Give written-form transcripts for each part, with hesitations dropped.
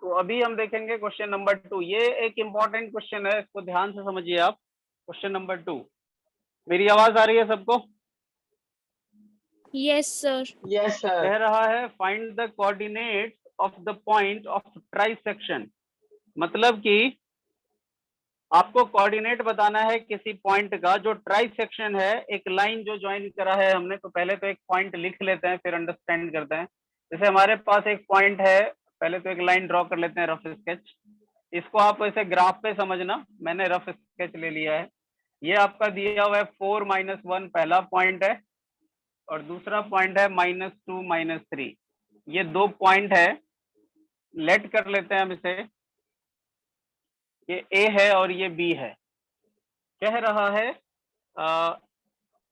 तो अभी हम देखेंगे क्वेश्चन नंबर 2। ये एक इंपॉर्टेंट क्वेश्चन है, इसको ध्यान से समझिए आप। क्वेश्चन नंबर 2, मेरी आवाज आ रही है सबको? Yes sir. Yes sir. कह रहा है find the coordinates of the point of trisection. मतलब कि आपको कोऑर्डिनेट बताना है किसी पॉइंट का जो ट्राइसेक्शन है, एक लाइन जो ज्वाइन करा है हमने। तो पहले तो एक पॉइंट लिख लेते हैं, फिर अंडरस्टैंड करते हैं। जैसे हमारे पास एक पॉइंट है, पहले तो एक लाइन ड्रॉ कर लेते हैं, रफ स्केच। इसको आप ऐसे ग्राफ पे समझना, मैंने रफ स्केच ले लिया है। ये आपका दिया हुआ है 4 - 1 पहला पॉइंट है, और दूसरा पॉइंट है -2 -3। ये दो पॉइंट है, लेट कर लेते हैं हम इसे। ये ए है और ये बी है। कह रहा है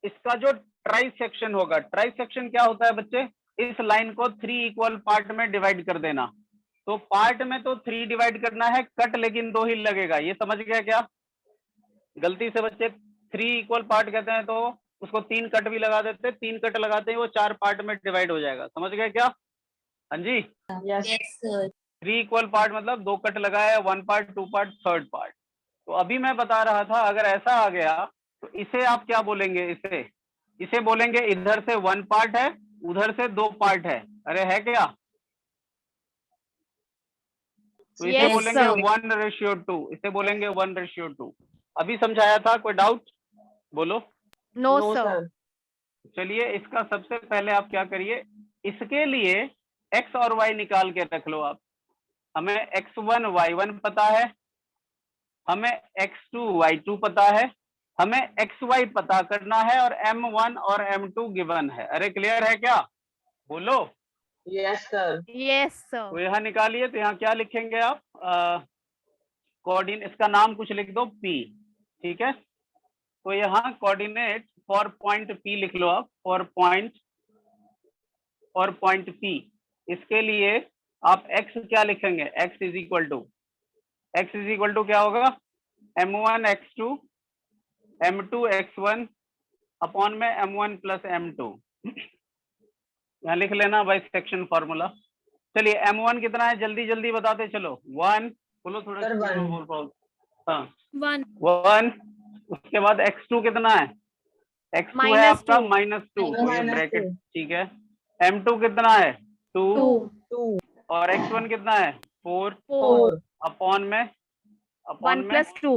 इसका जो ट्राई सेक्शन होगा, ट्राई सेक्शन क्या होता है बच्चे? इस लाइन को 3 इक्वल पार्ट में डिवाइड कर देना। तो पार्ट में तो 3 डिवाइड करना है, कट लेकिन 2 ही लगेगा। ये समझ गया क्या? गलती से बच्चे 3 इक्वल पार्ट कहते हैं तो उसको 3 कट भी लगा देते हैं। 3 कट लगाते हैं वो 4 पार्ट में डिवाइड हो जाएगा। समझ गए क्या? हाँ जी। Yes sir. 3 इक्वल पार्ट मतलब 2 कट लगाया, 1 पार्ट, 2 पार्ट, 3rd पार्ट। तो अभी मैं बता रहा था, अगर ऐसा आ गया तो इसे आप क्या बोलेंगे? इसे बोलेंगे इधर से 1 पार्ट है, उधर से 2 पार्ट है। अरे है क्या? तो इसे Yes, बोलेंगे sir. 1:2। इसे बोलेंगे 1:2। अभी समझाया था, कोई डाउट बोलो? No, no sir. सर। चलिए, इसका सबसे पहले आप क्या करिए, इसके लिए x और y निकाल के रख लो आप। हमें x1 y1 पता है, हमें x2 y2 पता है, हमें xy पता करना है, और m1 और m2 गिवन है। अरे क्लियर है क्या? बोलो। Yes sir. Yes, sir. तो यहाँ निकालिए। तो यहाँ क्या लिखेंगे आप? कोऑर्डिनेट, इसका नाम कुछ लिख दो p। ठीक है, तो यहाँ कोऑर्डिनेट फॉर पॉइंट p लिख लो आप। फॉर पॉइंट p, इसके लिए आप x क्या लिखेंगे? x इज इक्वल टू क्या होगा? m1 x2 m2 x1 upon में m1 प्लस m2। यहाँ लिख लेना बाई सेक्शन फॉर्मूला। चलिए, m1 कितना है जल्दी जल्दी बताते चलो। 1 बोलो, थोड़ा सर, स्पीड में 1। बोल पाओ। हाँ, 1 1। उसके बाद x2 कितना है? x2 है आपका -2 -2, तो ये ब्रैकेट -2। ठीक है। m2 कितना है? 2। 2 2। और x1 कितना है? 4 4 अपॉन में 1 + 2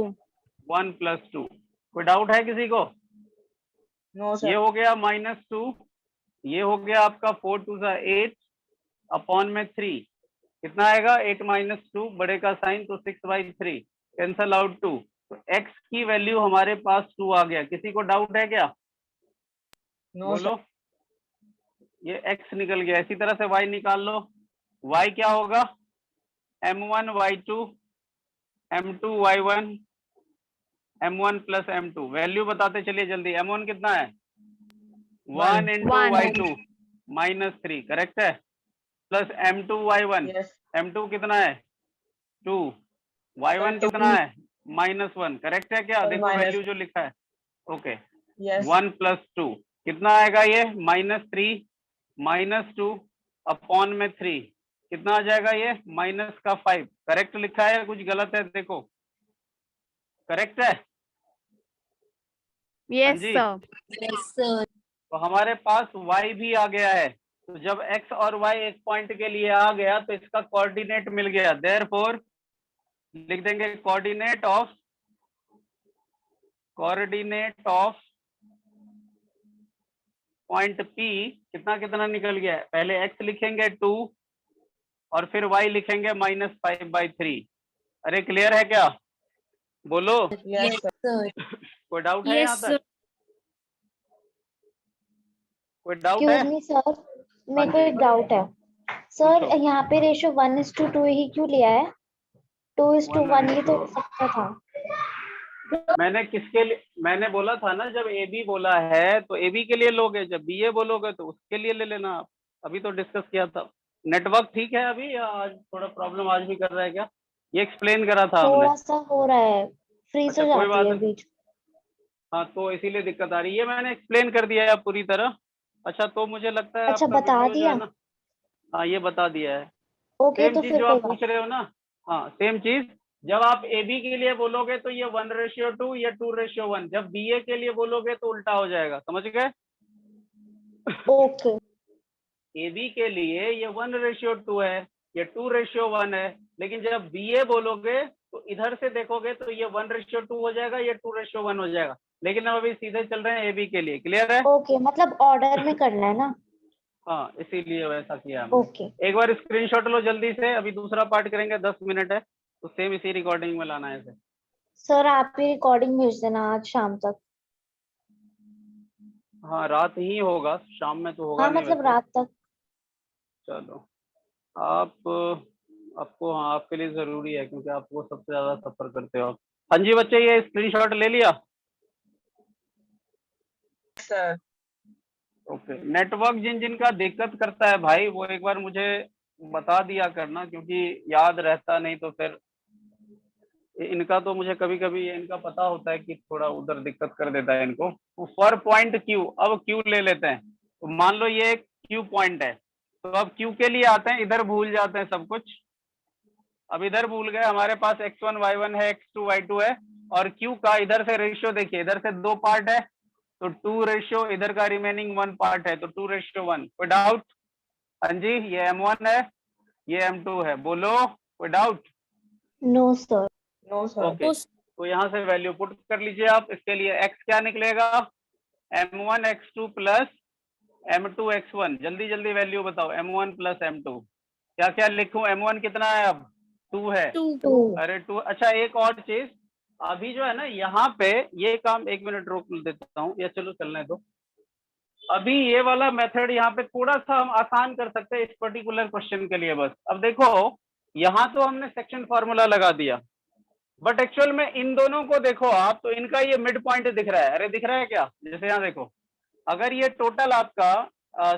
1 + 2। कोई डाउट है किसी को? नो ये सर। हो गया -2, ये हो गया आपका 4 2 8 अपॉन में 3। कितना आएगा? 8 - 2, बड़े का साइन तो 6/3, कैंसल आउट 2। तो x की वैल्यू हमारे पास 2 आ गया। किसी को डाउट है क्या? No sir. बोलो। ये x निकल गया। इसी तरह से y निकाल लो। y क्या होगा? m1 y2 m2 y1 m1 plus m2। Value बताते चलिए जल्दी। m1 कितना है? 1 इंटू 1 y2 -3, करेक्ट है। Plus m2 y1, yes m2 कितना है? 2। सर। y1 कितना है? -1, करेक्ट है क्या? देखो माइनस। वैल्यू जो लिखा है। ओके, यस 1 + 2 कितना आएगा? ये -3 -2 अपॉन में 3 कितना आ जाएगा? ये -5। करेक्ट लिखा है, कुछ गलत है देखो। करेक्ट है? हाँ Yes, जी। sir. Yes sir. तो हमारे पास y भी आ गया है। तो जब x और y एक पॉइंट के लिए आ गया तो इसका कोऑर्डिनेट मिल गया। देयरफॉर लिख देंगे कोऑर्डिनेट ऑफ पॉइंट P कितना कितना निकल गया है। पहले x लिखेंगे 2 और फिर y लिखेंगे -5/3। अरे क्लियर है क्या? बोलो। Yes sir. कोई डाउट है Yes, यहाँ sir. तक? कोई डाउट है? एक्सक्यूज मी सर, हाँ मेरे को जी, एक डाउट है सर। पूछो। यहाँ पे रेशो 1:2 ही क्यों लिया है? 2:1 ये तो 1 हो सकता था। मैंने किसके लिए, मैंने बोला था ना, जब ए बी बोला है तो ए बी के लिए लोगे, जब बी ए बोलोगे तो उसके लिए ले लेना आप। अभी तो डिस्कस किया था। नेटवर्क ठीक है अभी, या आज थोड़ा प्रॉब्लम आज भी कर रहा है क्या? ये एक्सप्लेन करा था हमने। थोड़ा सा हो रहा है, फ्रीज अच्छा, हो कोई जाती बात है नहीं। बीच। हाँ, तो इसीलिए दिक्कत आ रही है। मैंने एक्सप्लेन कर दिया है पूरी तरह। अच्छा, तो मुझे लगता है अच्छा आपका बता वीडियो जो है दिया। ना, हाँ ये बता दिया है। ओके सेम तो चीज फिर जो कोई आप बात पूछ रहे हो ना, हाँ सेम चीज। जब आप ए बी के लिए बोलोगे तो ये 1:2 या 2:1, जब बी ए के लिए बोलोगे तो उल्टा हो जाएगा, समझ गए? ओके ए बी के लिए ये 1:2 है, ये 2:1 है, लेकिन जब बी ए बोलोगे तो इधर से देखोगे तो ये 1:2 हो जाएगा, ये 2:1 हो जाएगा। लेकिन हम अभी सीधे चल रहे हैं ए बी के लिए, क्लियर है? ओके, मतलब ऑर्डर में करना है ना? हाँ इसीलिए वैसा किया हमने। ओके एक बार स्क्रीनशॉट लो जल्दी से, अभी दूसरा पार्ट करेंगे, 10 मिनट है, तो सेम इसी रिकॉर्डिंग में लाना है इसे। सर, आप ही रिकॉर्डिंग भेज देना आज शाम तक। हाँ रात ही होगा, शाम में तो होगा हाँ नहीं मतलब वैसे। रात तक। चलो आप, आपको, हाँ आपके लिए जरूरी है क्योंकि आप वो सबसे ज्यादा सफर करते हो आप। हाँ जी बच्चे, ये स्क्रीनशॉट ले लिया? सर। ओके। नेटवर्क जिन जिनका दिक्कत करता है भाई, वो एक बार मुझे बता दिया करना, क्योंकि याद रहता नहीं तो फिर इनका तो मुझे कभी कभी इनका पता होता है कि थोड़ा उधर दिक्कत कर देता है इनको। फॉर पॉइंट क्यू, अब क्यू ले लेते हैं। तो मान लो ये क्यू पॉइंट है, तो अब क्यू के लिए आते हैं, इधर भूल जाते हैं सब कुछ। अब इधर भूल गए, हमारे पास x1 y1 है, x2 y2 है, और क्यू का इधर से रेशियो देखिए, इधर से 2 पार्ट है तो 2 रेशियो, इधर का रिमेनिंग 1 पार्ट है तो 2:1। कोई डाउट? हाँ जी, ये m1 है, ये m2 है, बोलो कोई doubt? No sir. No sir. Okay, तो यहाँ से वैल्यू पुट कर लीजिए आप। इसके लिए x क्या निकलेगा? m1 x2 plus m2 x1। जल्दी जल्दी वैल्यू बताओ, m1 प्लस m2 क्या क्या लिखूं? m1 कितना है अब? 2 है। 2। अरे 2। अच्छा एक और चीज, अभी जो है ना यहाँ पे ये काम, 1 मिनट रोक देता हूँ, या चलो चलने दो। अभी ये वाला मेथड यहाँ पे थोड़ा सा हम आसान कर सकते हैं इस पर्टिकुलर क्वेश्चन के लिए बस। अब देखो, यहाँ तो हमने सेक्शन फॉर्मूला लगा दिया, बट एक्चुअल में इन दोनों को देखो आप, तो इनका ये मिड पॉइंट दिख रहा है। अरे दिख रहा है क्या? जैसे यहाँ देखो, अगर ये टोटल आपका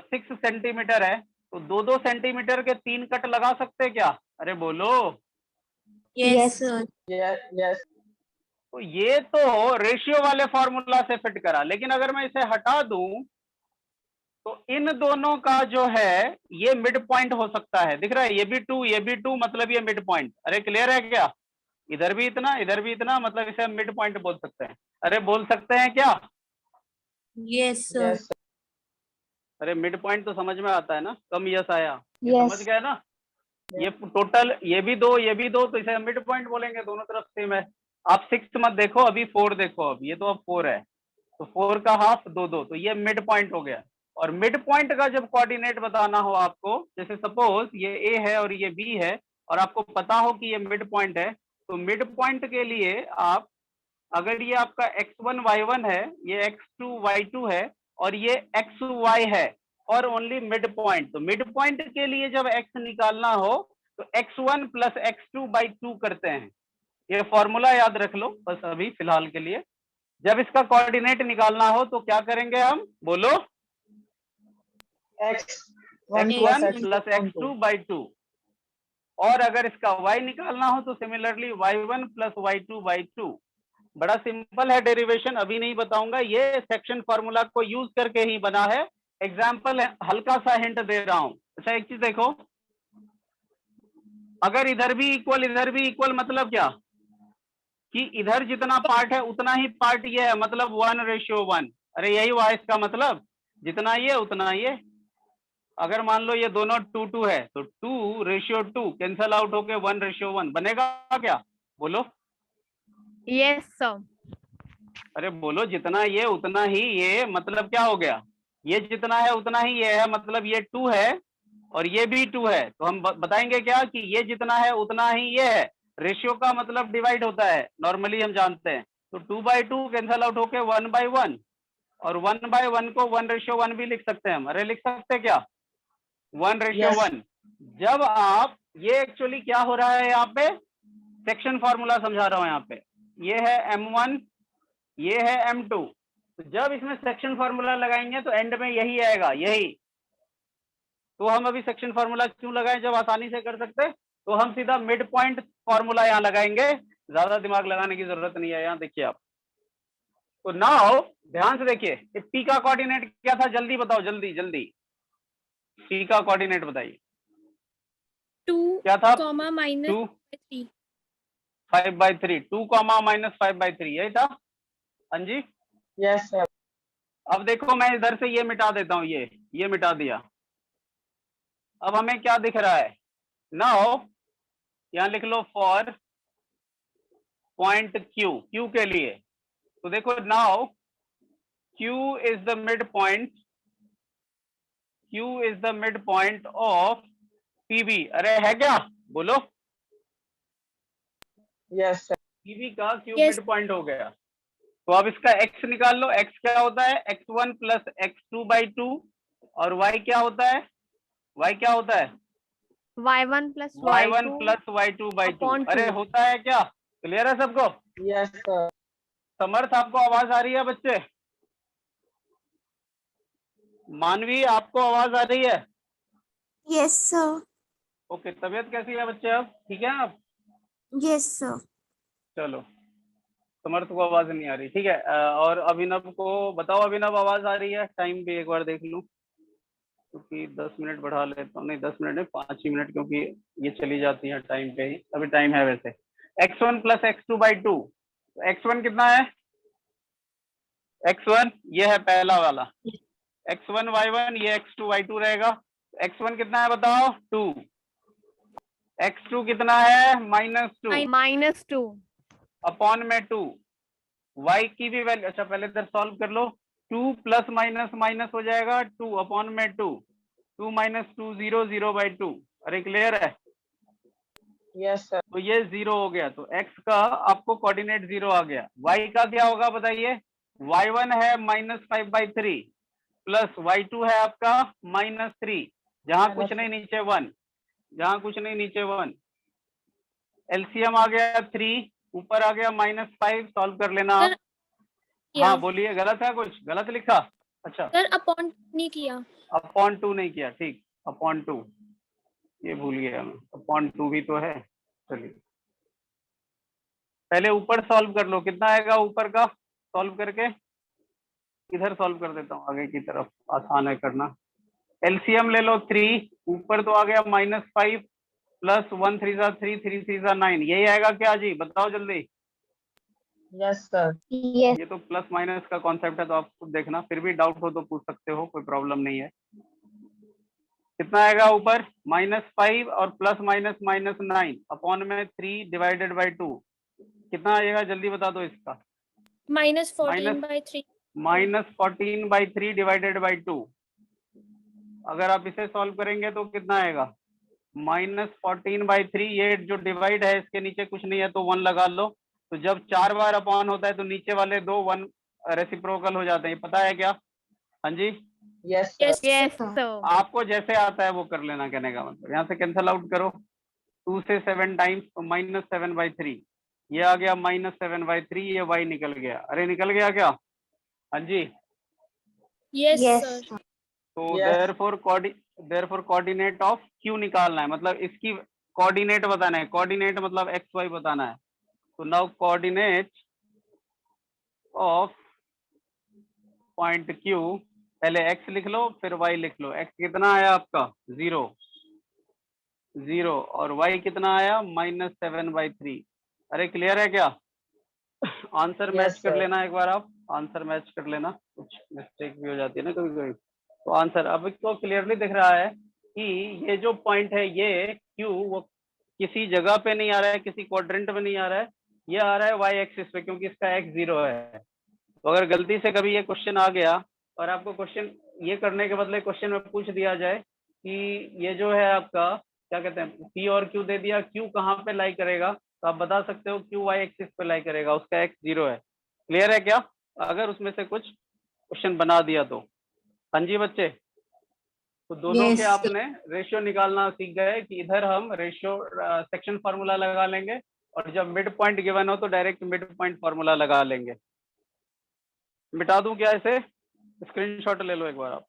6 सेंटीमीटर है, तो 2-2 सेंटीमीटर के 3 कट लगा सकते हैं क्या? अरे बोलो। Yes sir. यस। तो ये तो रेशियो वाले फॉर्मूला से फिट करा, लेकिन अगर मैं इसे हटा दूं तो इन दोनों का जो है ये मिड पॉइंट हो सकता है। दिख रहा है? ये भी 2, ये भी 2, मतलब ये मिड पॉइंट। अरे क्लियर है क्या? इधर भी इतना, इधर भी इतना, मतलब इसे हम मिड पॉइंट बोल सकते हैं। अरे बोल सकते हैं क्या? Yes sir. यस। अरे मिड पॉइंट तो समझ में आता है ना? कम यस आया, ये Yes. समझ गए ना? ये टोटल, ये भी 2, ये भी 2, तो इसे मिड पॉइंट बोलेंगे, दोनों तरफ सेम है। आप 6 मत देखो, अभी 4 देखो। अब ये तो अब 4 है, तो 4 का हाफ 2-2, तो ये मिड पॉइंट हो गया। और मिड पॉइंट का जब कोऑर्डिनेट बताना हो आपको, जैसे सपोज ये ए है और ये बी है, और आपको पता हो कि ये मिड पॉइंट है, तो मिड पॉइंट के लिए आप, अगर ये आपका x1 y1 है, ये x2 y2 है, और ये xy है, और ओनली मिड पॉइंट, तो मिड पॉइंट के लिए जब x निकालना हो तो x1 प्लस x2/2 करते हैं। ये फॉर्मूला याद रख लो बस अभी फिलहाल के लिए। जब इसका कोऑर्डिनेट निकालना हो तो क्या करेंगे हम? बोलो। x1 x1 plus x2/2। और अगर इसका y निकालना हो तो सिमिलरली y1 प्लस y2/2। बड़ा सिंपल है डेरिवेशन, अभी नहीं बताऊंगा, ये सेक्शन फॉर्मूला को यूज करके ही बना है। एग्जाम्पल हल्का सा हिंट दे रहा हूं। अच्छा एक चीज देखो, अगर इधर भी इक्वल, इधर भी इक्वल, मतलब क्या कि इधर जितना पार्ट है उतना ही पार्ट ये है, मतलब 1:1। अरे यही हुआ इसका मतलब, जितना ये उतना ये। अगर मान लो ये दोनों 2-2 है तो 2:2 कैंसल आउट होके 1:1 बनेगा क्या? बोलो। Yes sir. अरे बोलो, जितना ये उतना ही ये, मतलब क्या हो गया? ये जितना है उतना ही ये है, मतलब ये 2 है और ये भी 2 है, तो हम बताएंगे क्या कि ये जितना है उतना ही ये है। रेशियो का मतलब डिवाइड होता है, नॉर्मली हम जानते हैं। तो 2/2 कैंसल आउट होके 1/1, और 1/1 को 1:1 भी लिख सकते हैं हम। अरे लिख सकते हैं क्या? 1:1। जब आप, ये एक्चुअली क्या हो रहा है यहाँ पे, सेक्शन फॉर्मूला समझा रहा हूं यहाँ पे। ये है m1, ये है m2, तो जब इसमें सेक्शन फॉर्मूला लगाएंगे तो एंड में यही आएगा, यही। तो हम अभी सेक्शन फॉर्मूला क्यों लगाएं जब आसानी से कर सकते? तो हम सीधा मिड पॉइंट फॉर्मूला यहाँ लगाएंगे, ज्यादा दिमाग लगाने की जरूरत नहीं है। यहाँ देखिए आप, तो नाउ ध्यान से देखिए, पी का कोऑर्डिनेट क्या था? जल्दी बताओ, जल्दी जल्दी, पी का कोऑर्डिनेट बताइए। 2 क्या था? comma minus 2 3. 5/3, 2 कॉमा माइनस 5/3, यही था। हाँ जी। Yes, sir. अब देखो मैं इधर से ये मिटा देता हूँ, ये मिटा दिया। अब हमें क्या दिख रहा है? नाउ यहाँ लिख लो फॉर पॉइंट क्यू के लिए। तो देखो now Q is the midpoint of PB। अरे है क्या? बोलो। Yes, sir. PB का Q Yes. मिड पॉइंट हो गया। तो अब इसका x निकाल लो। x क्या होता है? x1 plus x2/2। और y क्या होता है? y क्या होता है? y1 plus y1 y2 plus y2/2। upon 2. अरे होता है क्या? क्लियर है सबको? Yes, sir. समर्थ आपको आवाज आ रही है बच्चे? मानवी आपको आवाज आ रही है? Yes, sir. ओके, तबीयत कैसी है बच्चे? अब ठीक है आप? Yes, sir. चलो, समर्थ को आवाज नहीं आ रही, ठीक है। और अभिनव को बताओ, अभिनव आवाज आ रही है? टाइम भी एक बार देख लूं, क्योंकि 10 मिनट बढ़ा लेता हूँ। नहीं 10 मिनट नहीं, 5 ही मिनट, क्योंकि ये चली जाती है टाइम पे ही। अभी टाइम है वैसे। x1 plus x2/2। x1 कितना है? x1 ये है पहला वाला, x1 y1, ये x2 y2 रहेगा। x1 कितना है बताओ? 2। x2 कितना है? -2 Minus 2. अपॉन में 2। y की भी वैल्यू, अच्छा पहले इधर सॉल्व कर लो। 2 प्लस माइनस माइनस हो जाएगा 2 अपॉन में 2। 2 माइनस 2 0, 0/2। अरे क्लियर है? Yes, sir. तो ये 0 हो गया, तो x का आपको कोऑर्डिनेट 0 आ गया। y का क्या होगा बताइए? y1 है -5/3 प्लस y2 है आपका -3। जहां कुछ नहीं नीचे 1, जहां कुछ नहीं नीचे 1। एलसीएम आ गया 3, ऊपर आ गया -5। सॉल्व कर लेना आप। हाँ बोलिए, गलत है? कुछ गलत लिखा? अच्छा, सर अपॉन नहीं किया। अपॉन 2 नहीं किया, ठीक। अपॉन 2 ये भूल गया मैं, अपॉन 2 भी तो है। चलिए पहले ऊपर सॉल्व कर लो, कितना आएगा ऊपर का सॉल्व करके? इधर सॉल्व कर देता हूँ आगे की तरफ, आसान है करना। एलसीएम ले लो 3, ऊपर तो आ गया -5 प्लस 1 3 जा 3, 3 3 जा 9। यही आएगा क्या जी? बताओ जल्दी। Yes, sir. Yes. ये तो प्लस माइनस का कॉन्सेप्ट है, तो आप खुद देखना। फिर भी डाउट हो तो पूछ सकते हो, कोई प्रॉब्लम नहीं है। कितना आएगा ऊपर? -5 और प्लस माइनस -9 अपॉन में 3 डिवाइडेड बाई 2। कितना आएगा जल्दी बता दो इसका? -14/3. -14/3 डिवाइडेड बाई 2। अगर आप इसे सॉल्व करेंगे तो कितना आएगा? -14/3। ये जो डिवाइड है इसके नीचे कुछ नहीं है तो 1 लगा लो। तो जब 4 बार अपॉन होता है तो नीचे वाले 2 1 रेसिप्रोकल हो जाते हैं, पता है क्या? हाँ जी। Yes, sir. Yes, sir. आपको जैसे आता है वो कर लेना, कहने का मतलब। यहाँ से कैंसल आउट करो, 2 से 7 टाइम्स तो -7/3। ये आ गया -7/3, ये y निकल गया। अरे निकल गया क्या? हाँ जी। Yes, Yes. sir. तो Yes. Therefore coordinate of q निकालना है, मतलब इसकी कोऑर्डिनेट बताना है। कोऑर्डिनेट मतलब x y बताना है। तो now coordinate of point q, पहले x लिख लो फिर y लिख लो। x कितना आया आपका? 0 0, और y कितना आया? -7/3। अरे क्लियर है क्या? आंसर मैच Yes, कर sir. लेना एक बार आप, आंसर मैच कर लेना, कुछ मिस्टेक भी हो जाती है ना कभी कभी। तो आंसर अब इसको क्लियरली दिख रहा है कि ये जो पॉइंट है ये Q, वो किसी जगह पे नहीं आ रहा है, किसी क्वाड्रेंट में नहीं आ रहा है, ये आ रहा है y एक्सिस पे, क्योंकि इसका x 0 है। तो अगर गलती से कभी ये क्वेश्चन आ गया और आपको क्वेश्चन ये करने के बदले क्वेश्चन में पूछ दिया जाए कि ये जो है आपका क्या कहते हैं, P और Q दे दिया, Q कहाँ पे लाई करेगा, तो आप बता सकते हो Q y एक्सिस पे लाई करेगा, उसका x 0 है। क्लियर है क्या? अगर उसमें से कुछ क्वेश्चन बना दिया तो। हाँ जी बच्चे, तो दोनों के आपने रेशियो निकालना सीख गए कि इधर हम रेशियो सेक्शन फार्मूला लगा लेंगे, और जब मिड पॉइंट गिवन हो तो डायरेक्ट मिड पॉइंट फार्मूला लगा लेंगे। मिटा दूं क्या इसे? स्क्रीनशॉट ले लो एक बार आप।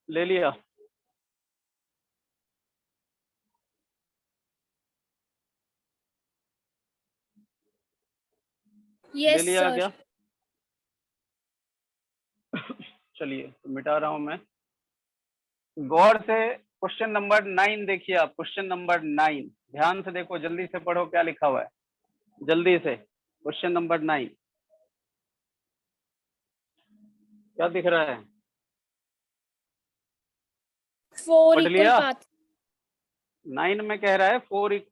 ले लिया? ले Yes, लिया sir. क्या? चलिए तो मिटा रहा हूं मैं। गौर से क्वेश्चन नंबर 9 देखिए आप, क्वेश्चन नंबर 9 ध्यान से देखो, जल्दी से पढ़ो क्या लिखा हुआ है, जल्दी से। क्वेश्चन नंबर 9 क्या दिख रहा है? 4 पढ़ equal लिया? paths. 9 में कह रहा है 4